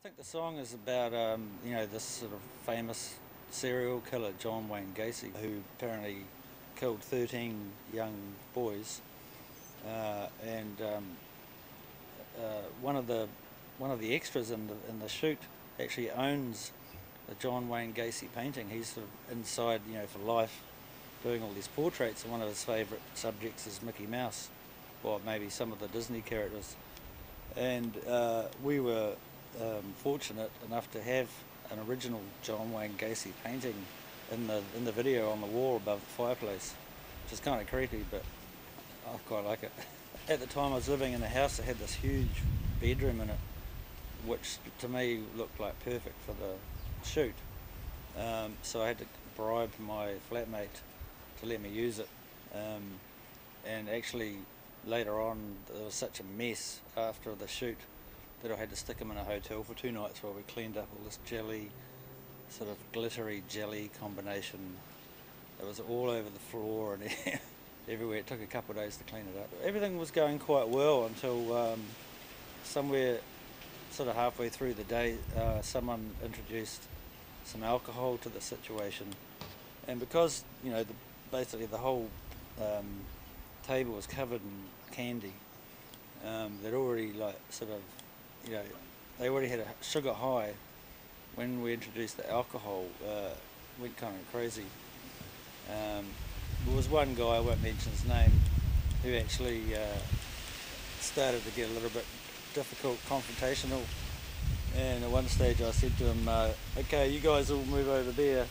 think the song is about, this sort of famous serial killer, John Wayne Gacy, who apparently killed 13 young boys. And one of the extras in the shoot actually owns the John Wayne Gacy painting. He's sort of inside, for life, doing all these portraits. And one of his favourite subjects is Mickey Mouse, or maybe some of the Disney characters. And we were fortunate enough to have an original John Wayne Gacy painting in the video on the wall above the fireplace, which is kind of creepy, but I quite like it. At the time I was living in a house that had this huge bedroom in it, which to me looked like perfect for the shoot. So I had to bribe my flatmate to let me use it. And actually later on there was such a mess after the shoot that I had to stick him in a hotel for 2 nights while we cleaned up all this jelly, sort of glittery jelly combination. It was all over the floor and everywhere. It took a couple of days to clean it up. Everything was going quite well until somewhere sort of halfway through the day someone introduced some alcohol to the situation, and because basically the whole table was covered in candy, they'd already they already had a sugar high. When we introduced the alcohol, went kind of crazy. There was one guy, I won't mention his name, who actually started to get a little bit difficult, confrontational, and at one stage I said to him, okay, you guys all move over there,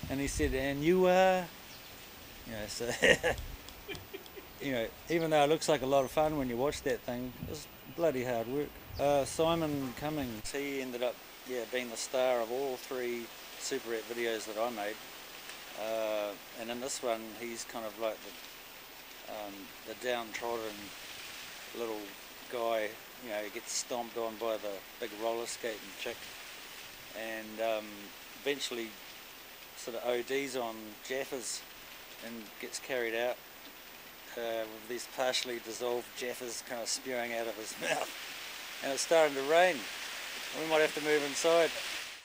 and he said, and you are, so even though it looks like a lot of fun when you watch that thing, it was bloody hard work. Simon Cummings, he ended up being the star of all 3 Superette videos that I made. And in this one, he's kind of like the downtrodden little guy. He gets stomped on by the big roller skating chick, and eventually sort of ODs on Jaffas and gets carried out with these partially dissolved Jaffas kind of spewing out of his mouth. And it's starting to rain. We might have to move inside.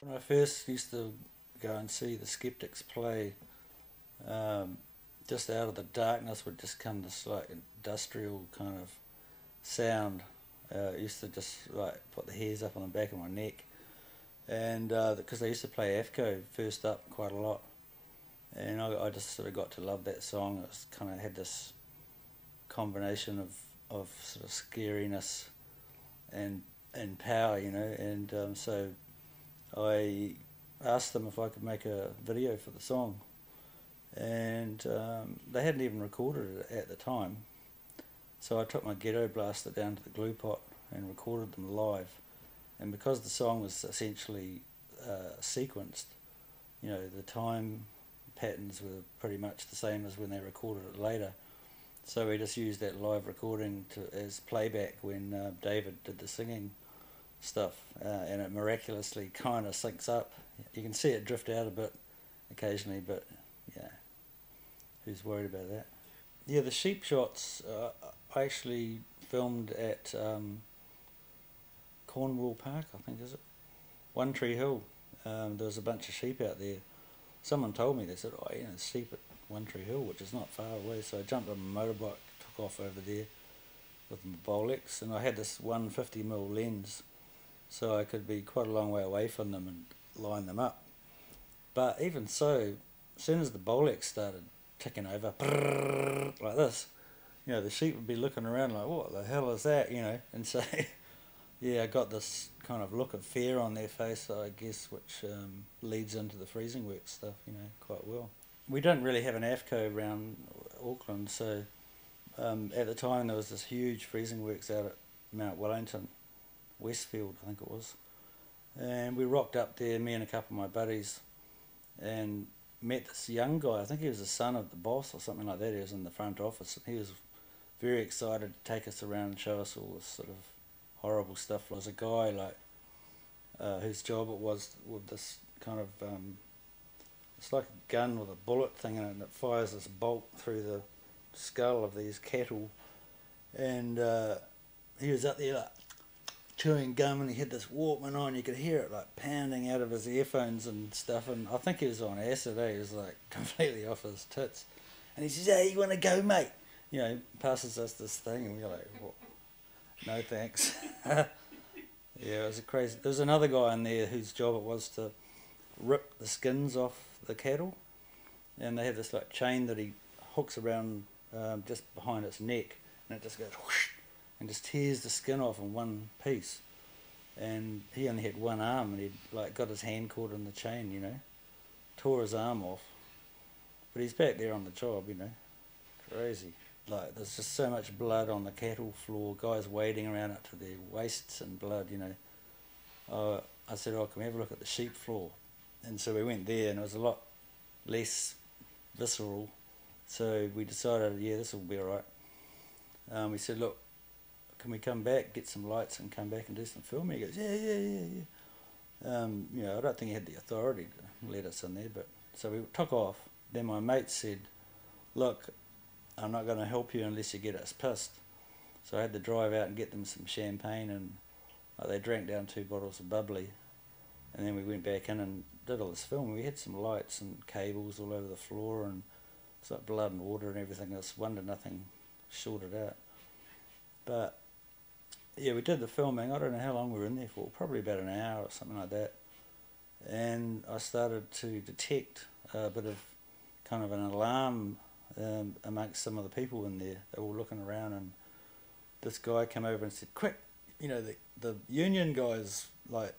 When I first used to go and see the Skeptics play, just out of the darkness would just come this like industrial kind of sound. It used to just like put the hairs up on the back of my neck, and because they used to play AFFCO first up quite a lot, and I just sort of got to love that song. It kind of had this combination of sort of scariness and power, and so I asked them if I could make a video for the song, and they hadn't even recorded it at the time. So I took my ghetto blaster down to the glue pot and recorded them live. And because the song was essentially sequenced, the time patterns were pretty much the same as when they recorded it later. So we just used that live recording as playback when David did the singing stuff, and it miraculously kind of syncs up. You can see it drift out a bit occasionally, but who's worried about that? Yeah, the sheep shots I actually filmed at Cornwall Park, I think, is it? One Tree Hill. There was a bunch of sheep out there. Someone told me, they said, sheep at One Tree Hill, which is not far away. So I jumped on my motorbike, took off over there with my Bolex, and I had this 150mm lens, so I could be quite a long way away from them and line them up. But even so, as soon as the Bolex started ticking over, like this, the sheep would be looking around like, what the hell is that, and so, I got this kind of look of fear on their face, I guess, which leads into the freezing works stuff, quite well. We don't really have an AFFCO around Auckland, so at the time there was this huge freezing works out at Mount Wellington, Westfield I think it was, and we rocked up there, me and a couple of my buddies, and met this young guy. I think he was the son of the boss or something like that. He was in the front office, and he was very excited to take us around and show us all this sort of horrible stuff. There was a guy like whose job it was with this kind of it's like a gun with a bullet thing in it, and it fires this bolt through the skull of these cattle, and he was up there like chewing gum, and he had this Walkman on. You could hear it like pounding out of his earphones and stuff. And I think he was on acid. He was like completely off his tits. And he says, "Hey, you want to go, mate?" You know, passes us this thing, and we're like, well, "No, thanks." Yeah, it was crazy. There was another guy in there whose job it was to rip the skins off the cattle, and they have this like chain that he hooks around just behind its neck, and it just goes whoosh, and just tears the skin off in one piece. And he only had one arm, and he'd like got his hand caught in the chain, you know, tore his arm off. But he's back there on the job, you know, crazy. Like there's just so much blood on the cattle floor, guys wading around up to their waists in blood, you know. I said, "Oh, can we have a look at the sheep floor?" And so we went there, and it was a lot less visceral. So we decided, yeah, this will be all right. We said, "Look, can we come back, get some lights, and come back and do some filming?" He goes, yeah. You know, I don't think he had the authority to let us in there, but so we took off. Then my mate said, "Look, I'm not going to help you unless you get us pissed." So I had to drive out and get them some champagne, and they drank down 2 bottles of bubbly, and then we went back in and did all this film. We had some lights and cables all over the floor, and it's like blood and water and everything. It's wonder nothing shorted out. But yeah, we did the filming. I don't know how long we were in there for, probably about an hour or something like that. And I started to detect a bit of kind of an alarm amongst some of the people in there. They were all looking around, and this guy came over and said, "Quick, you know, the union guys like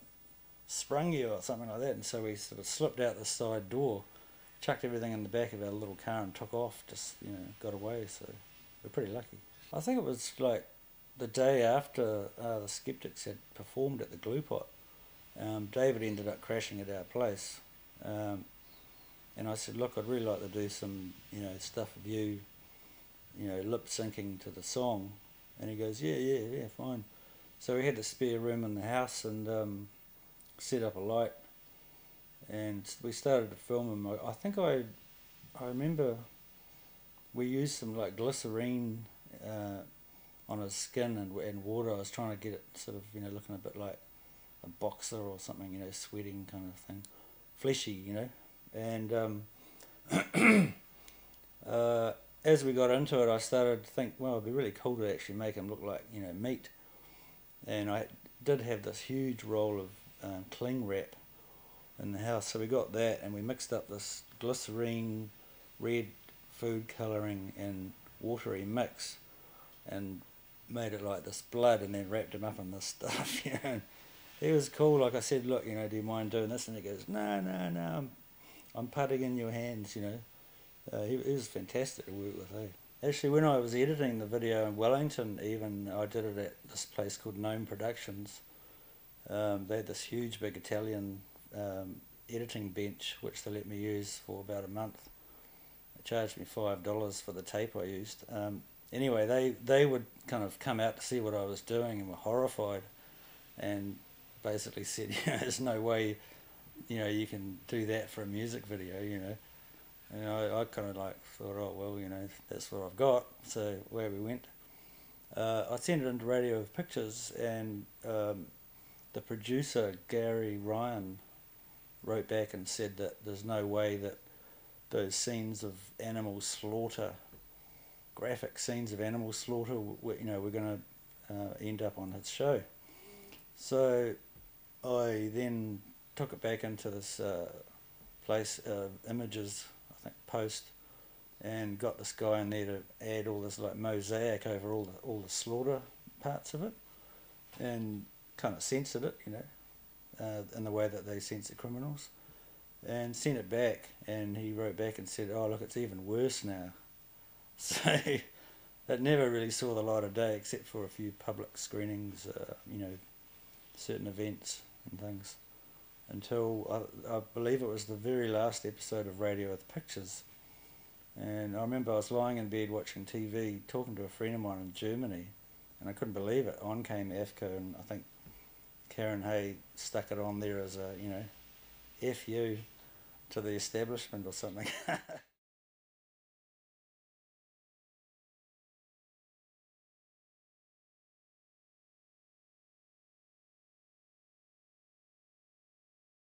sprung you," or something like that. And so we sort of slipped out the side door, chucked everything in the back of our little car and took off, just, you know, got away. So we're pretty lucky. I think it was like the day after the Skeptics had performed at the Glue Pot. David ended up crashing at our place. And I said, "Look, I'd really like to do some, you know, stuff with you, you know, lip syncing to the song." And he goes, yeah, fine. So we had the spare room in the house, and set up a light, and we started to film him. I think I remember we used some like glycerine on his skin and water. I was trying to get it sort of, you know, looking a bit like a boxer or something, you know, sweating kind of thing, fleshy, you know. And as we got into it, I started to think, well, it'd be really cool to actually make him look like, you know, meat. And I did have this huge roll of cling wrap in the house, so we got that, and we mixed up this glycerine, red food colouring, and watery mix, and made it like this blood, and then wrapped him up in this stuff. You know, he was cool. Like I said, "Look, you know, do you mind doing this?" And he goes, No, I'm putting in your hands, you know. He was fantastic to work with, eh? Actually, when I was editing the video in Wellington, even, I did it at this place called Gnome Productions. They had this huge, big Italian editing bench, which they let me use for about a month. They charged me $5 for the tape I used. Anyway, they would kind of come out to see what I was doing and were horrified, and basically said, you know, "There's no way, you know, you can do that for a music video, you know." And I kind of like thought, "Oh, well, you know, that's what I've got." So where we went, I sent it into Radio of Pictures, and the producer, Gary Ryan, wrote back and said that there's no way that those scenes of animal slaughter, graphic scenes of animal slaughter, you know, we're going to end up on his show. So I then took it back into this place, Images, I think, Post, and got this guy in there to add all this like mosaic over all the slaughter parts of it, and kind of censored it, you know, in the way that they censor criminals, and sent it back. And he wrote back and said, "Oh, look, it's even worse now." So it never really saw the light of day, except for a few public screenings, you know, certain events and things, until I believe it was the very last episode of Radio with Pictures. And I remember I was lying in bed watching TV, talking to a friend of mine in Germany, and I couldn't believe it. On came AFFCO, and I think Karen Hay stuck it on there as a, you know, F you to the establishment or something.